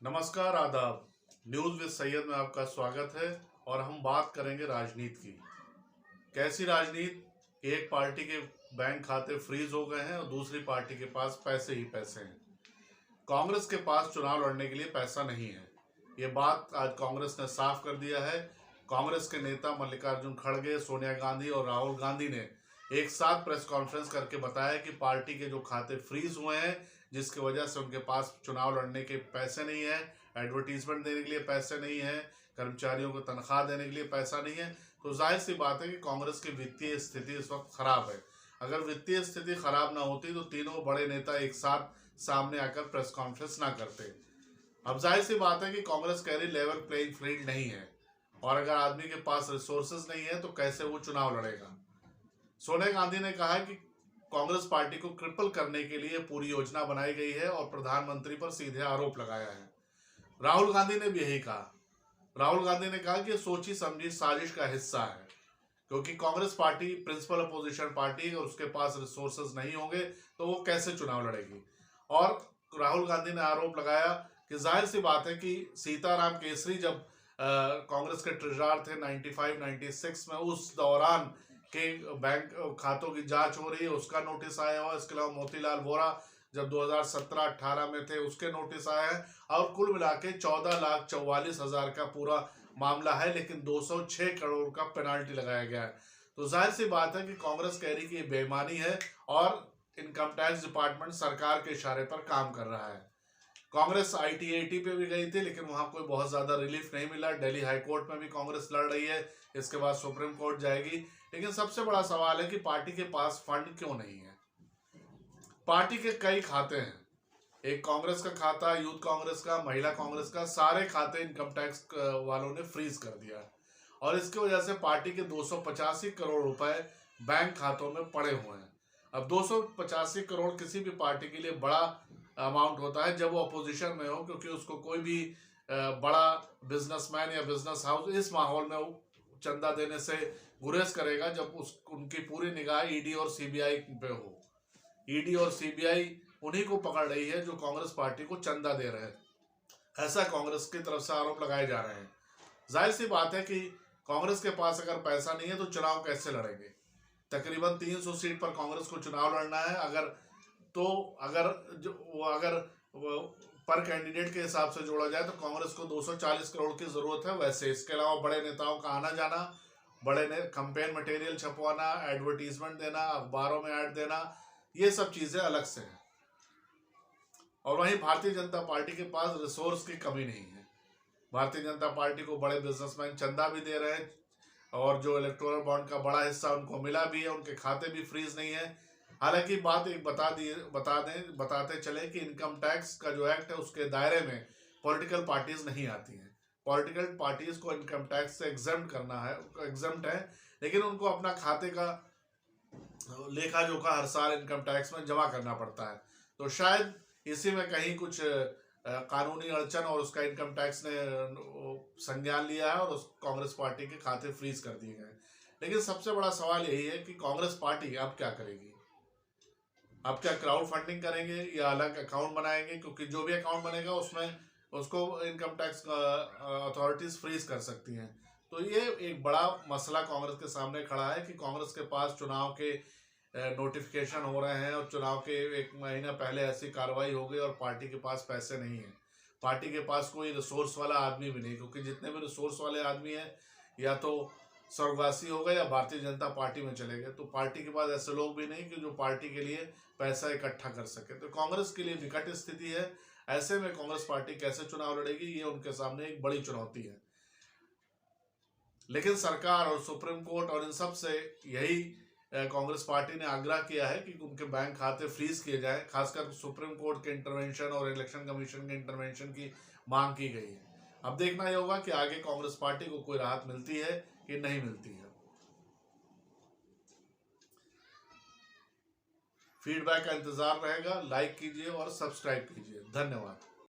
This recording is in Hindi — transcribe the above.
नमस्कार, आदाब। न्यूज़ विद सैयद में आपका स्वागत है और हम बात करेंगे राजनीति की। कैसी राजनीति? एक पार्टी के बैंक खाते फ्रीज हो गए हैं और दूसरी पार्टी के पास पैसे ही पैसे हैं। कांग्रेस के पास चुनाव लड़ने के लिए पैसा नहीं है। ये बात आज कांग्रेस ने साफ कर दिया है। कांग्रेस के नेता मल्लिकार्जुन खड़गे, सोनिया गांधी और राहुल गांधी ने एक साथ प्रेस कॉन्फ्रेंस करके बताया कि पार्टी के जो खाते फ्रीज हुए हैं, जिसकी वजह से उनके पास चुनाव लड़ने के पैसे नहीं है, एडवर्टीजमेंट देने के लिए पैसे नहीं है, कर्मचारियों को तनख्वाह देने के लिए पैसा नहीं है। तो जाहिर सी बात है कि कांग्रेस की वित्तीय स्थिति इस वक्त खराब है। अगर वित्तीय स्थिति खराब ना होती तो तीनों बड़े नेता एक साथ सामने आकर प्रेस कॉन्फ्रेंस ना करते। अब जाहिर सी बात है कि कांग्रेस कह रही लेवल प्लेइंग फील्ड नहीं है, और अगर आदमी के पास रिसोर्सेज नहीं है तो कैसे वो चुनाव लड़ेगा। सोनिया गांधी ने कहा कि कांग्रेस पार्टी को क्रिपल करने के लिए पूरी योजना बनाई गई है और प्रधानमंत्री पर सीधे आरोप लगाया है। राहुल गांधी ने भी यही कहा। राहुल गांधी ने कहा कि सोची समझी साजिश का हिस्सा है, क्योंकि Congress party principal opposition party है और उसके पास रिसोर्सेज नहीं होंगे तो वो कैसे चुनाव लड़ेगी। और राहुल गांधी ने आरोप लगाया कि जाहिर सी बात है कि सीताराम केसरी जब कांग्रेस के ट्रेजरर थे 95-96 में, उस दौरान के बैंक खातों की जांच हो रही है, उसका नोटिस आया हुआ। इसके अलावा मोतीलाल वोरा जब 2017-18 में थे, उसके नोटिस आए हैं। और कुल मिला के 14,44,000 का पूरा मामला है, लेकिन 206 करोड़ का पेनाल्टी लगाया गया है। तो जाहिर सी बात है कि कांग्रेस कह रही कि ये बेईमानी है और इनकम टैक्स डिपार्टमेंट सरकार के इशारे पर काम कर रहा है। कांग्रेस ITAT पे भी गई थी, लेकिन वहां कोई बहुत ज्यादा रिलीफ नहीं मिला। दिल्ली हाई कोर्ट में भी कांग्रेस लड़ रही है, इसके बाद सुप्रीम कोर्ट जाएगी। लेकिन सबसे बड़ा सवाल है कि पार्टी के पास फंड क्यों नहीं है। पार्टी के कई खाते हैं, एक कांग्रेस का खाता, यूथ कांग्रेस का, महिला कांग्रेस का, सारे खाते इनकम टैक्स वालों ने फ्रीज कर दिया है। और इसकी वजह से पार्टी के 285 करोड़ रुपए बैंक खातों में पड़े हुए हैं। अब 285 करोड़ किसी भी पार्टी के लिए बड़ा अमाउंट होता है जब वो अपोजिशन में हो, क्योंकि उसको कोई भी बड़ा बिजनेसमैन या बिजनेस हाउस इस माहौल में चंदा देने से गुरेज करेगा जब उनकी पूरी निगाह ईडी और सीबीआई पे हो। ईडी और सीबीआई उन्हीं को पकड़ रही है जो कांग्रेस पार्टी को चंदा दे रहे हैं, ऐसा कांग्रेस की तरफ से आरोप लगाए जा रहे हैं। जाहिर सी बात है कि कांग्रेस के पास अगर पैसा नहीं है तो चुनाव कैसे लड़ेंगे। तकरीबन 300 सीट पर कांग्रेस को चुनाव लड़ना है। अगर पर कैंडिडेट के हिसाब से जोड़ा जाए तो कांग्रेस को 240 करोड़ की जरूरत है। वैसे इसके अलावा बड़े नेताओं का आना जाना, बड़े कैंपेन मटेरियल छपवाना, एडवर्टीजमेंट देना, अखबारों में ऐड देना, ये सब चीजें अलग से हैं। और वहीं भारतीय जनता पार्टी के पास रिसोर्स की कमी नहीं है। भारतीय जनता पार्टी को बड़े बिजनेसमैन चंदा भी दे रहे हैं और जो इलेक्टोरल बॉन्ड का बड़ा हिस्सा उनको मिला भी है, उनके खाते भी फ्रीज नहीं है। हालांकि बात एक बताते चले कि इनकम टैक्स का जो एक्ट है उसके दायरे में पॉलिटिकल पार्टीज नहीं आती हैं। पॉलिटिकल पार्टीज को इनकम टैक्स से एग्जम्प्ट है, लेकिन उनको अपना खाते का लेखा जोखा हर साल इनकम टैक्स में जमा करना पड़ता है। तो शायद इसी में कहीं कुछ कानूनी अड़चन और उसका इनकम टैक्स ने संज्ञान लिया है और उस कांग्रेस पार्टी के खाते फ्रीज कर दिए गए। लेकिन सबसे बड़ा सवाल यही है कि कांग्रेस पार्टी अब क्या करेगी। अब क्या क्राउड फंडिंग करेंगे या अलग अकाउंट बनाएंगे, क्योंकि जो भी अकाउंट बनेगा उसमें उसको इनकम टैक्स अथॉरिटीज फ्रीज कर सकती हैं। तो ये एक बड़ा मसला कांग्रेस के सामने खड़ा है कि कांग्रेस के पास चुनाव के नोटिफिकेशन हो रहे हैं और चुनाव के एक महीना पहले ऐसी कार्रवाई हो गई और पार्टी के पास पैसे नहीं है। पार्टी के पास कोई रिसोर्स वाला आदमी भी नहीं, क्योंकि जितने भी रिसोर्स वाले आदमी हैं या तो स्वर्गवासी हो गए या भारतीय जनता पार्टी में चले गए। तो पार्टी के पास ऐसे लोग भी नहीं कि जो पार्टी के लिए पैसा इकट्ठा कर सके। तो कांग्रेस के लिए विकट स्थिति है। ऐसे में कांग्रेस पार्टी कैसे चुनाव लड़ेगी, ये उनके सामने एक बड़ी चुनौती है। लेकिन सरकार और सुप्रीम कोर्ट और इन सब से यही कांग्रेस पार्टी ने आग्रह किया है कि उनके बैंक खाते फ्रीज किए जाएं। खासकर सुप्रीम कोर्ट के इंटरवेंशन और इलेक्शन कमीशन के इंटरवेंशन की मांग की गई है। अब देखना ही होगा कि आगे कांग्रेस पार्टी को कोई राहत मिलती है कि नहीं मिलती है। फीडबैक का इंतजार रहेगा। लाइक कीजिए और सब्सक्राइब कीजिए। धन्यवाद।